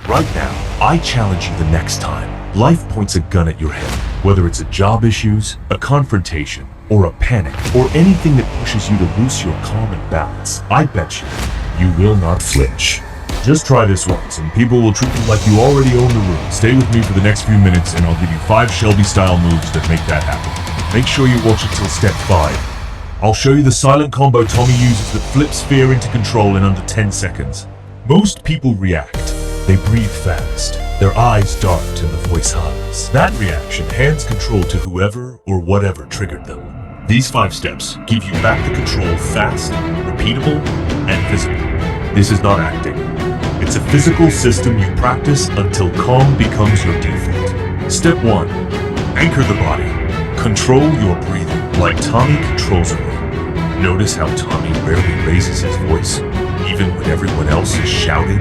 Right now, I challenge you the next time life points a gun at your head, whether it's a job issues, a confrontation, or a panic, or anything that pushes you to lose your calm and balance. I bet you will not flinch. Just try this once and people will treat you like you already own the room. Stay with me for the next few minutes and I'll give you 5 Shelby style moves that make that happen. Make sure you watch it till step 5. I'll show you the silent combo Tommy uses that flips fear into control in under 10 seconds. Most people react. They breathe fast, their eyes dart and the voice hums. That reaction hands control to whoever or whatever triggered them. These 5 steps give you back the control fast, repeatable, and visible. This is not acting. It's a physical system you practice until calm becomes your default. Step 1. Anchor the body. Control your breathing like Tommy controls a room. Notice how Tommy rarely raises his voice, even when everyone else is shouting.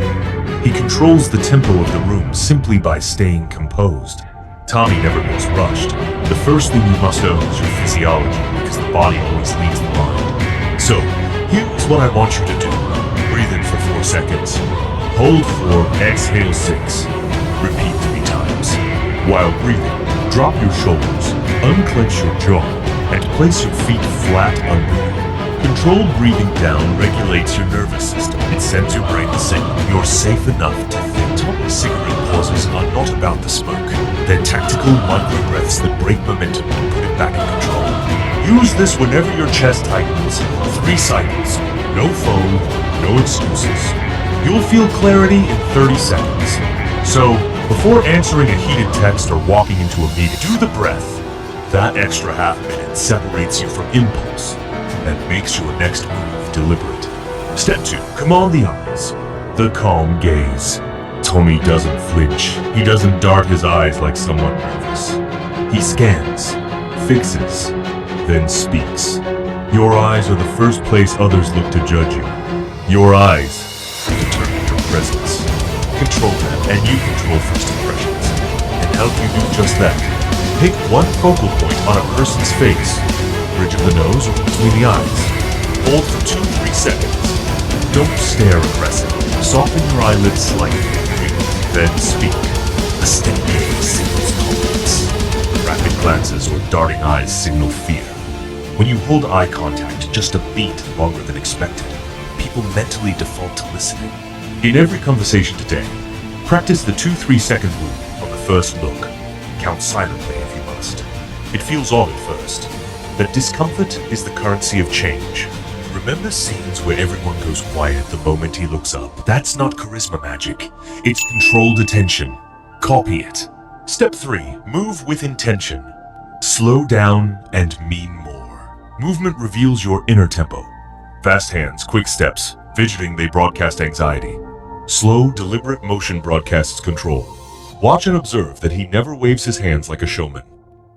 He controls the tempo of the room simply by staying composed. Tommy never gets rushed. The first thing you must own is your physiology, because the body always leads the mind. So, here's what I want you to do. Breathe in for 4 seconds. Hold 4, exhale 6. Repeat 3 times. While breathing, drop your shoulders, unclench your jaw, and place your feet flat under you. Controlled breathing down regulates your nervous system. It sends your brain a signal you're safe enough to think. Tommy's cigarette pauses are not about the smoke. They're tactical micro breaths that break momentum and put it back in control. Use this whenever your chest tightens. 3 cycles. No phone, no excuses. You'll feel clarity in 30 seconds. So, before answering a heated text or walking into a meeting, do the breath. That extra half minute separates you from impulse and makes your next move deliberate. Step 2. Command the eyes. The calm gaze. Tommy doesn't flinch. He doesn't dart his eyes like someone nervous. He scans, fixes, then speaks. Your eyes are the first place others look to judge you. Your eyes determine your presence. Control them, and you control first impressions. And help you do just that. Pick one focal point on a person's face, bridge of the nose or between the eyes. Hold for 2-3 seconds. Don't stare aggressive. Soften your eyelids slightly. Then speak. A steady gaze signals confidence. Rapid glances or darting eyes signal fear. When you hold eye contact just a beat longer than expected, people mentally default to listening. In every conversation today, practice the 2-3 second rule on the first look. Count silently if you must. It feels odd at first. That discomfort is the currency of change. Remember scenes where everyone goes quiet the moment he looks up? That's not charisma magic. It's controlled attention. Copy it. Step 3. Move with intention. Slow down and mean more. Movement reveals your inner tempo. Fast hands, quick steps. Fidgeting, they broadcast anxiety. Slow, deliberate motion broadcasts control. Watch and observe that he never waves his hands like a showman.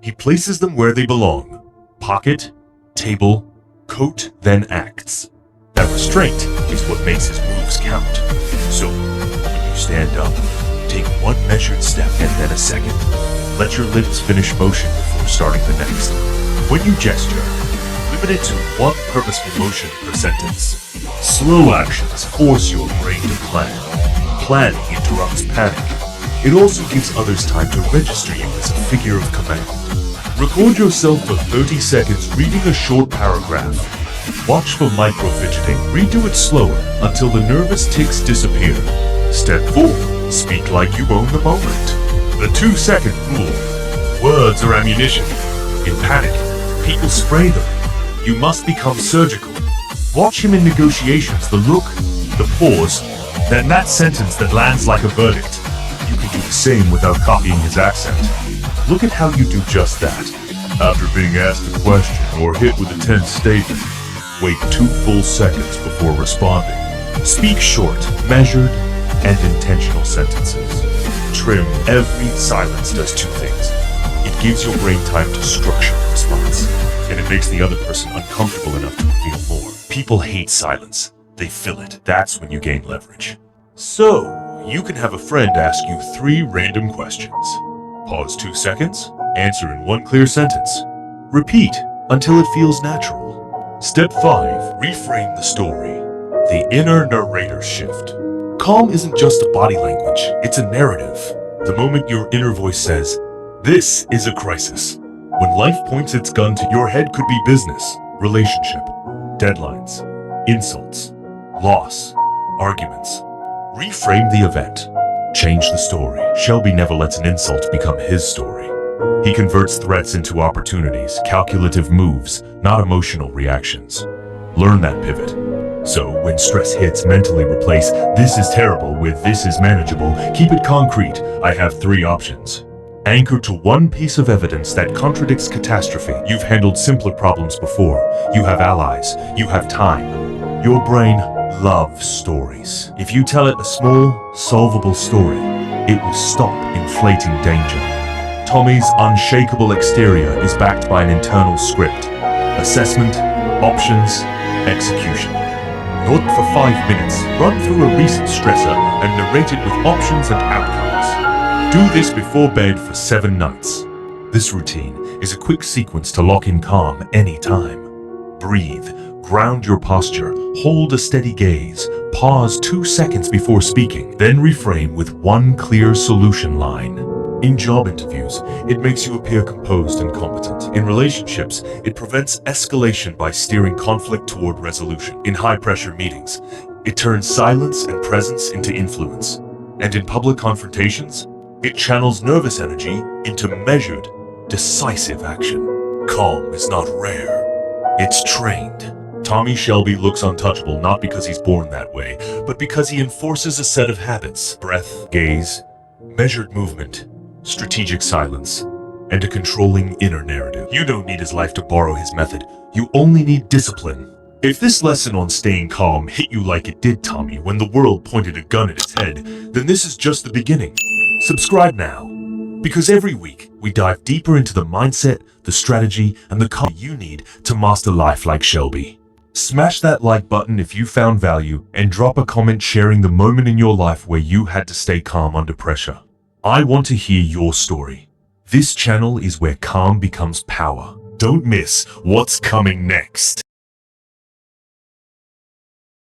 He places them where they belong. Pocket, table, coat, then acts. That restraint is what makes his moves count. So, when you stand up, take one measured step and then a second. Let your lips finish motion before starting the next. When you gesture, limit it to one purposeful motion per sentence. Slow actions force your brain to plan. Planning interrupts panic. It also gives others time to register you as a figure of command. Record yourself for 30 seconds reading a short paragraph. Watch for micro-fidgeting. Redo it slower until the nervous tics disappear. Step 4. Speak like you own the moment. The 2-second rule. Words are ammunition. In panic, people spray them. You must become surgical. Watch him in negotiations, the look, the pause, then that sentence that lands like a verdict. You can do the same without copying his accent. Look at how you do just that. After being asked a question or hit with a tense statement, wait 2 full seconds before responding. Speak short, measured, and intentional sentences. Trim every silence does 2 things. It gives your brain time to structure a response, and it makes the other person uncomfortable enough to reveal more. People hate silence. They fill it. That's when you gain leverage. So, you can have a friend ask you 3 random questions. Pause 2 seconds, answer in 1 clear sentence. Repeat until it feels natural. Step 5. Reframe the story. The inner narrator shift. Calm isn't just a body language, it's a narrative. The moment your inner voice says, "This is a crisis." When life points its gun to your head, could be business, relationship, deadlines, insults, loss, arguments. Reframe the event. Change the story. Shelby never lets an insult become his story. He converts threats into opportunities, calculative moves, not emotional reactions. Learn that pivot. So, when stress hits, mentally replace "this is terrible" with "this is manageable." Keep it concrete. I have 3 options. Anchor to one piece of evidence that contradicts catastrophe. You've handled simpler problems before. You have allies. You have time. Your brain loves stories. If you tell it a small, solvable story, it will stop inflating danger. Tommy's unshakable exterior is backed by an internal script. Assessment, options, execution. Not for 5 minutes. Run through a recent stressor and narrate it with options and outcomes. Do this before bed for 7 nights. This routine is a quick sequence to lock in calm anytime. Breathe, ground your posture, hold a steady gaze, pause 2 seconds before speaking, then reframe with one clear solution line. In job interviews, it makes you appear composed and competent. In relationships, it prevents escalation by steering conflict toward resolution. In high-pressure meetings, it turns silence and presence into influence. And in public confrontations, it channels nervous energy into measured, decisive action. Calm is not rare, it's trained. Tommy Shelby looks untouchable not because he's born that way, but because he enforces a set of habits: breath, gaze, measured movement, strategic silence, and a controlling inner narrative. You don't need his life to borrow his method. You only need discipline. If this lesson on staying calm hit you like it did Tommy when the world pointed a gun at his head, then this is just the beginning. Subscribe now, because every week we dive deeper into the mindset, the strategy, and the calm you need to master life like Shelby. Smash that like button if you found value, and drop a comment sharing the moment in your life where you had to stay calm under pressure. I want to hear your story. This channel is where calm becomes power. Don't miss what's coming next.